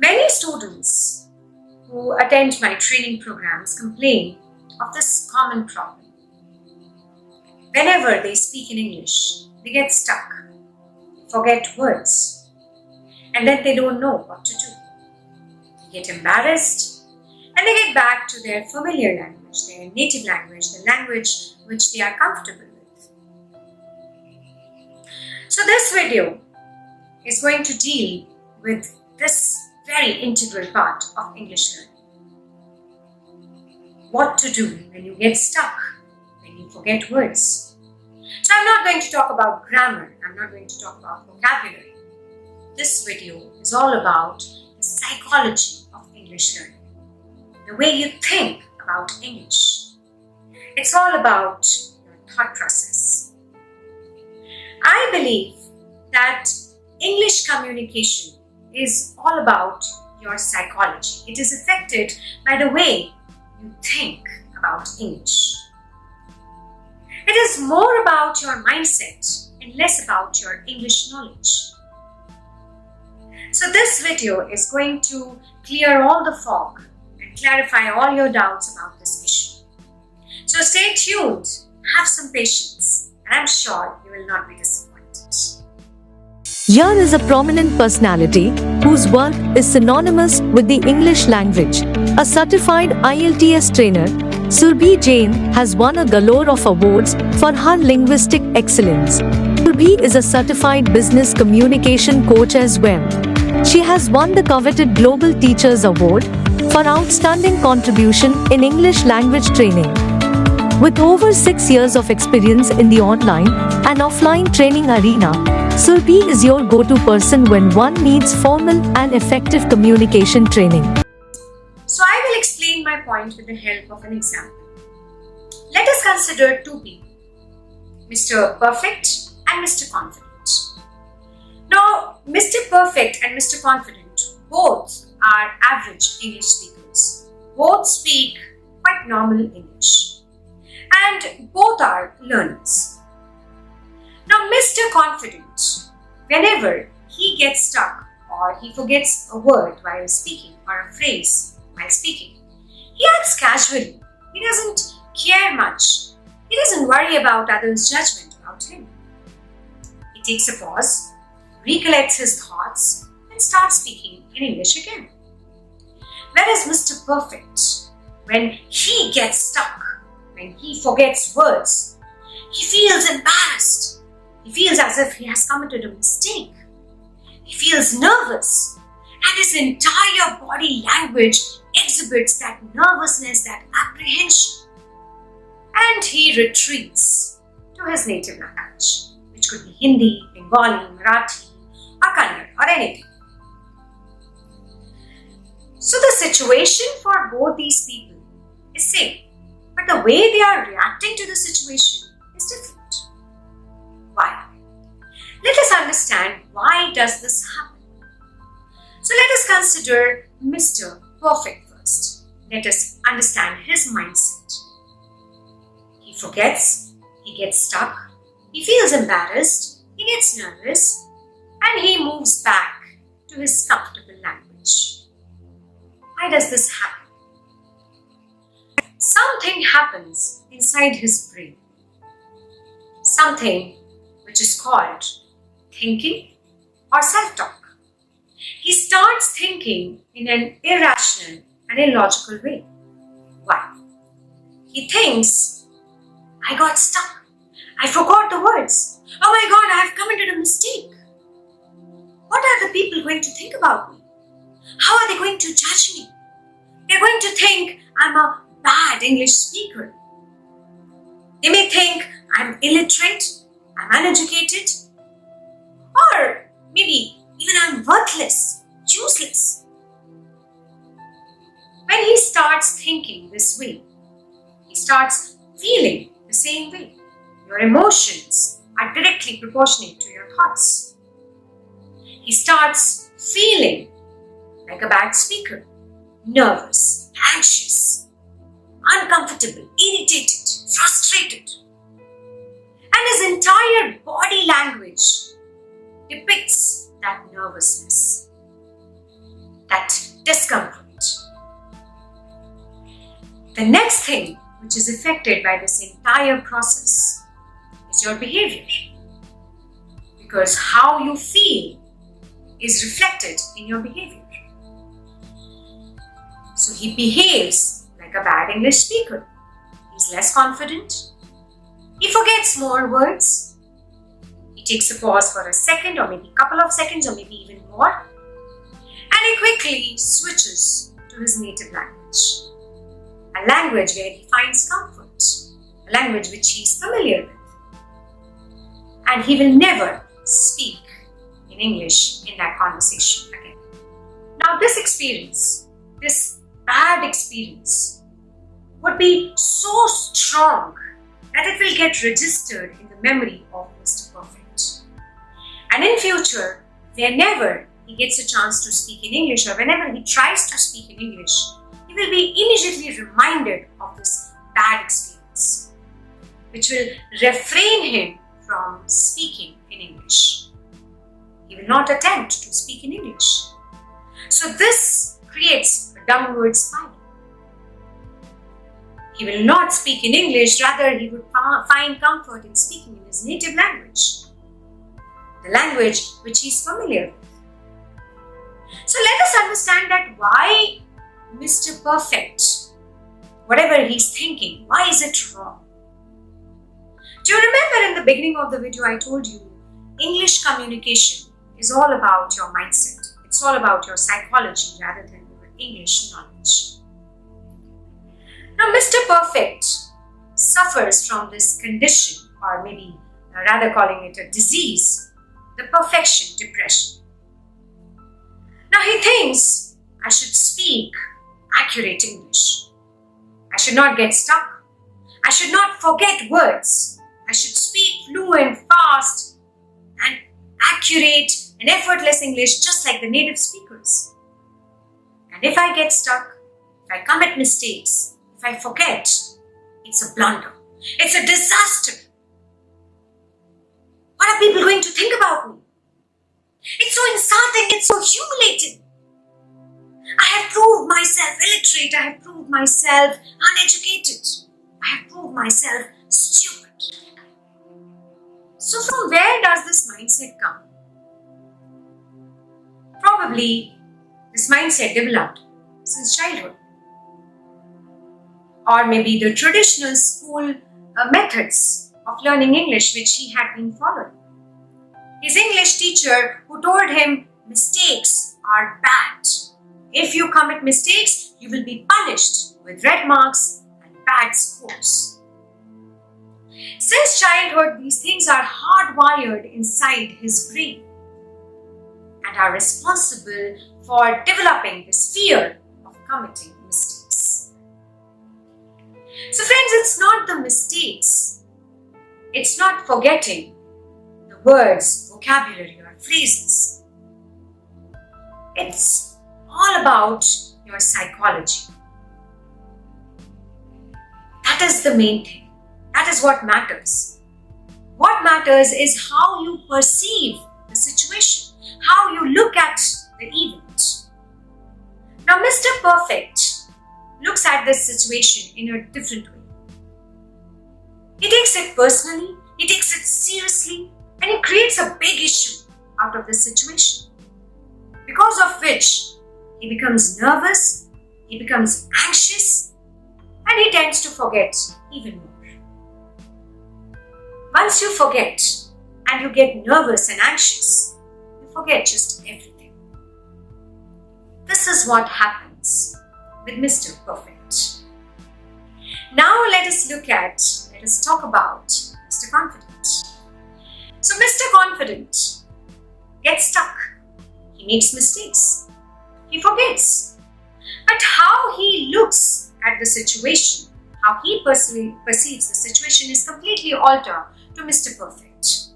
Many students who attend my training programs complain of this common problem. Whenever they speak in English, they get stuck, they forget words, and then they don't know what to do. They get embarrassed and they get back to their familiar language, their native language, the language which they are comfortable with. So this video is going to deal with this very integral part of English learning. What to do when you get stuck, when you forget words. So I'm not going to talk about grammar, I'm not going to talk about vocabulary. This video is all about the psychology of English learning, the way you think about English. It's all about your thought process. I believe that English communication is all about your psychology. It is affected by the way you think about English. It is more about your mindset and less about your English knowledge. So this video is going to clear all the fog and clarify all your doubts about this issue. So stay tuned, have some patience, and I'm sure you will not be disappointed. Here is a prominent personality whose work is synonymous with the English language. A certified IELTS trainer, Surabhi Jain has won a galore of awards for her linguistic excellence. Surabhi is a certified business communication coach as well. She has won the coveted Global Teachers Award for outstanding contribution in English language training. With over 6 years of experience in the online and offline training arena, Surabhi is your go-to person when one needs formal and effective communication training. So I will explain my point with the help of an example. Let us consider two people, Mr. Perfect and Mr. Confident. Now, Mr. Perfect and Mr. Confident both are average English speakers. Both speak quite normal English. And both are learners. Now, Mr. Confident, whenever he gets stuck or he forgets a word while speaking or a phrase while speaking, he acts casually. He doesn't care much. He doesn't worry about others' judgment about him. He takes a pause, recollects his thoughts, and starts speaking in English again. Whereas Mr. Perfect, when he gets stuck, when he forgets words, he feels embarrassed. He feels as if he has committed a mistake. He feels nervous, and his entire body language exhibits that nervousness, that apprehension. And he retreats to his native language, which could be Hindi, Bengali, Marathi, or Kannada, or anything. So the situation for both these people is same, but the way they are reacting to the situation is different. Why? Let us understand why does this happen. So let us consider Mr. Perfect first. Let us understand his mindset. He forgets, he gets stuck, he feels embarrassed, he gets nervous, and he moves back to his comfortable language. Why does this happen? Something happens inside his brain. Something which is called thinking or self-talk. He starts thinking in an irrational and illogical way. Why? He thinks, I got stuck. I forgot the words. Oh my God, I have committed a mistake. What are the people going to think about me? How are they going to judge me? They're going to think I'm a bad English speaker. They may think I'm illiterate, I'm uneducated, or maybe even I'm worthless, useless. When he starts thinking this way, he starts feeling the same way. Your emotions are directly proportionate to your thoughts. He starts feeling like a bad speaker, nervous, anxious, uncomfortable, irritated, frustrated. And his entire body language depicts that nervousness, that discomfort. The next thing which is affected by this entire process is your behavior. Because how you feel is reflected in your behavior. So he behaves like a bad English speaker. He's less confident. He forgets more words. He takes a pause for a second or maybe a couple of seconds or maybe even more. And he quickly switches to his native language. A language where he finds comfort. A language which he is familiar with. And he will never speak in English in that conversation again. Now this experience, this bad experience, would be so strong that it will get registered in the memory of Mr. Perfect. And in future, whenever he gets a chance to speak in English or whenever he tries to speak in English, he will be immediately reminded of this bad experience, which will refrain him from speaking in English. He will not attempt to speak in English. So this creates a downward spiral. He will not speak in English, rather he would find comfort in speaking in his native language, the language which he is familiar with. So let us understand that why Mr. Perfect, whatever he's thinking, why is it wrong? Do you remember in the beginning of the video I told you, English communication is all about your mindset. It's all about your psychology rather than your English knowledge. Now, Mr. Perfect suffers from this condition, or maybe rather calling it a disease, the perfection depression. Now, he thinks I should speak accurate English. I should not get stuck. I should not forget words. I should speak fluent, fast, and accurate and effortless English just like the native speakers. And if I get stuck, if I commit mistakes, if I forget, it's a blunder. It's a disaster. What are people going to think about me? It's so insulting, it's so humiliating. I have proved myself illiterate, I have proved myself uneducated, I have proved myself stupid. So from where does this mindset come? Probably this mindset developed since childhood. Or maybe the traditional school methods of learning English which he had been following. His English teacher who told him mistakes are bad. If you commit mistakes, you will be punished with red marks and bad scores. Since childhood, these things are hardwired inside his brain and are responsible for developing this fear of committing mistakes. So friends, it's not the mistakes. It's not forgetting the words, vocabulary or phrases. It's all about your psychology. That is the main thing. That is what matters. What matters is how you perceive the situation, how you look at the event. Now, Mr. Perfect looks at this situation in a different way. He takes it personally, he takes it seriously, and he creates a big issue out of the situation, because of which he becomes nervous, he becomes anxious, and he tends to forget even more. Once you forget and you get nervous and anxious, you forget just everything. This is what happens with Mr. Perfect. Now let us talk about Mr. Confident. So Mr. Confident gets stuck. He makes mistakes. He forgets. But how he looks at the situation, how he perceives the situation is completely altered to Mr. Perfect.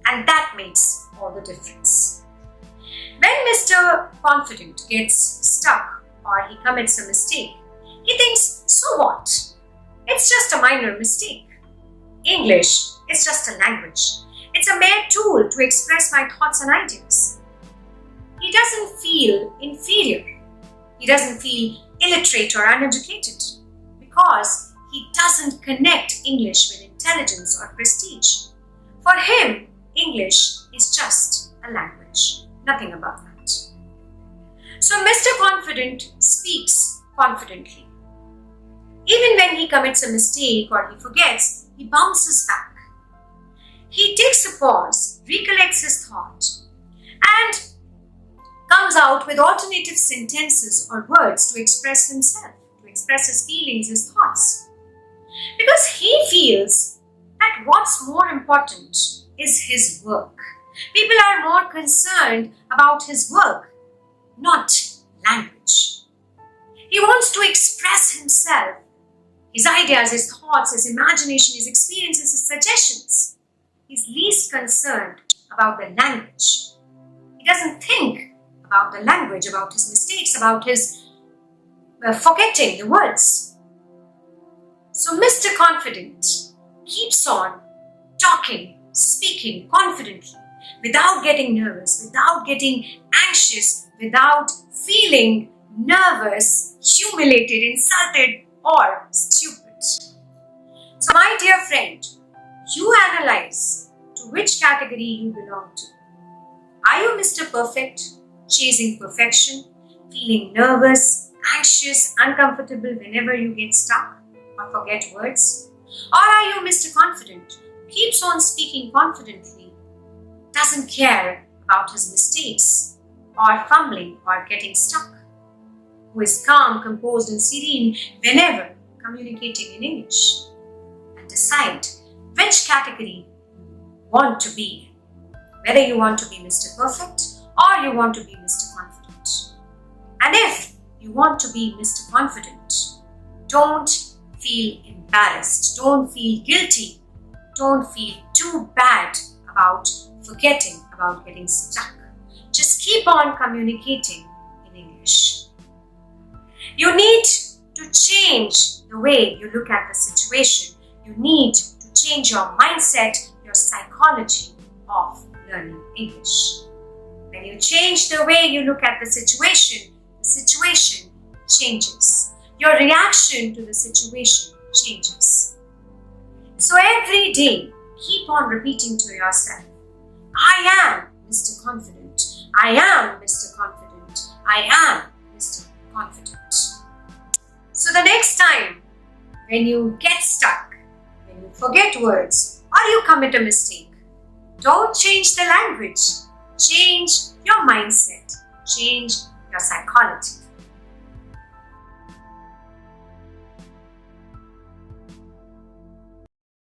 And that makes all the difference. When Mr. Confident gets stuck or he commits a mistake, he thinks, so what? It's just a minor mistake. English is just a language. It's a mere tool to express my thoughts and ideas. He doesn't feel inferior. He doesn't feel illiterate or uneducated because he doesn't connect English with intelligence or prestige. For him, English is just a language, nothing above that. So Mr. Confident speaks confidently. Even when he commits a mistake or he forgets, he bounces back. He takes a pause, recollects his thought, and comes out with alternative sentences or words to express himself, to express his feelings, his thoughts. Because he feels that what's more important is his work. People are more concerned about his work, not language. He wants to express himself, his ideas, his thoughts, his imagination, his experiences, his suggestions. He's least concerned about the language. He doesn't think about the language, about his mistakes, about his forgetting the words. So Mr. Confident keeps on talking, speaking confidently, without getting nervous, without getting anxious, without feeling nervous, humiliated, insulted, or stupid. So my dear friend, you analyze to which category you belong to. Are you Mr. Perfect, chasing perfection, feeling nervous, anxious, uncomfortable whenever you get stuck or forget words? Or are you Mr. Confident, keeps on speaking confidently, doesn't care about his mistakes or fumbling or getting stuck, who is calm, composed and serene whenever communicating in English? And decide which category you want to be in, whether you want to be Mr. Perfect or you want to be Mr. Confident. And if you want to be Mr. Confident, don't feel embarrassed, don't feel guilty, don't feel too bad about forgetting, about getting stuck. Just keep on communicating in English. You need to change the way you look at the situation. You need to change your mindset, your psychology of learning English. When you change the way you look at the situation changes. Your reaction to the situation changes. So every day, keep on repeating to yourself, I am Mr. Confident. I am Mr. Confident. I am Mr. Confident. So the next time when you get stuck, when you forget words or you commit a mistake, don't change the language. Change your mindset. Change your psychology.